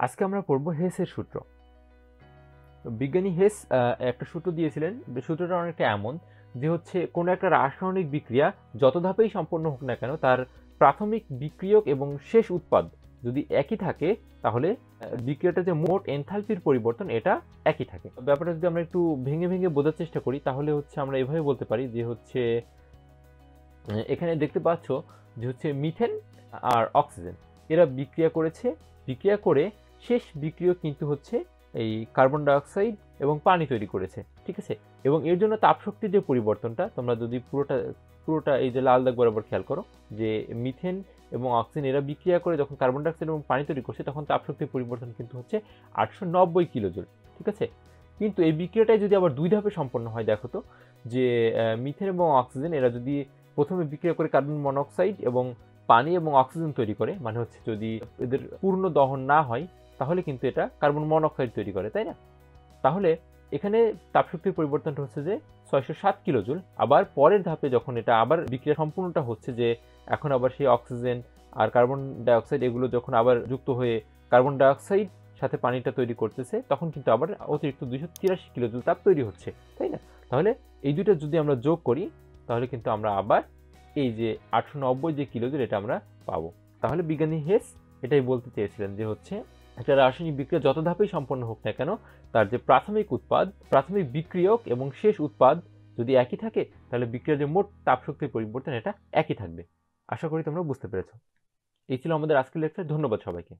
আজকে আমরা পড়ব হেসের সূত্র। বিজ্ঞানী হেস একটা সূত্র দিয়েছিলেন। সূত্রটা অনেকটা এমন যে হচ্ছে কোনো একটা রাসায়নিক বিক্রিয়া যত ধাপেই সম্পন্ন হোক না কেন তার প্রাথমিক বিক্রিয়ক এবং শেষ উৎপাদ যদি একই থাকে তাহলে বিক্রিয়াটা যে মোট এনথালপির পরিবর্তন এটা একই থাকে। ব্যাপারটা যদি আমরা একটু ভেঙে ভেঙে বোঝার চেষ্টা করি তাহলে হচ্ছে আমরা এভাবে বলতে পারি যে হচ্ছে এখানে দেখতে পাচ্ছ যে হচ্ছে মিথেন আর অক্সিজেন এরা বিক্রিয়া করেছে, বিক্রিয়া করে শেষ বিক্রিয়ক কিন্তু হচ্ছে এই কার্বন ডাইঅক্সাইড এবং পানি তৈরি করেছে, ঠিক আছে। এবং এর জন্য তাপশক্তির যে পরিবর্তনটা তোমরা যদি পুরোটা এই যে লাল দাগ বরাবর খেয়াল করো যে মিথেন এবং অক্সিজেন এরা বিক্রিয়া করে যখন কার্বন ডাইঅক্সাইড এবং পানি তৈরি করছে তখন তাপশক্তির পরিবর্তন কিন্তু হচ্ছে 890 কিলোজুল, ঠিক আছে। কিন্তু এই বিক্রিয়াটাই যদি আবার দুই ধাপে সম্পন্ন হয়, দেখো তো যে মিথেন এবং অক্সিজেন এরা যদি প্রথমে বিক্রিয়া করে কার্বন মনোক্সাইড এবং পানি এবং অক্সিজেন তৈরি করে, মানে হচ্ছে যদি এদের পূর্ণ দহন না হয় তাহলে কিন্তু এটা কার্বন মনোক্সাইড তৈরি করে, তাই না? তাহলে এখানে তাপশক্তির পরিবর্তনটা হচ্ছে যে 607 কিলোজুল। আবার পরের ধাপে যখন এটা আবার বিক্রিয়া সম্পূর্ণটা হচ্ছে যে এখন আবার সেই অক্সিজেন আর কার্বন ডাইঅক্সাইড এগুলো যখন আবার যুক্ত হয়ে কার্বন ডাইঅক্সাইড সাথে পানিটা তৈরি করতেছে তখন কিন্তু আবার অতিরিক্ত 283 কিলোজুল তাপ তৈরি হচ্ছে, তাই না? তাহলে এই দুটো যদি আমরা যোগ করি তাহলে কিন্তু আমরা আবার এই যে 890 যে কিলোজুল এটা আমরা পাবো। তাহলে বিজ্ঞানী হেস এটাই বলতে চেয়েছিলেন যে হচ্ছে একটা রাসায়নিক বিক্রিয়া যত ধাপেই সম্পন্ন হোক না কেন তার যে প্রাথমিক বিক্রিয়ক এবং শেষ উৎপাদ যদি একই থাকে তাহলে বিক্রিয়ার যে মোট তাপশক্তির পরিবর্তন এটা একই থাকবে। আশা করি তোমরা বুঝতে পেরেছো। এই ছিল আমাদের আজকের লেকচার। ধন্যবাদ সবাইকে।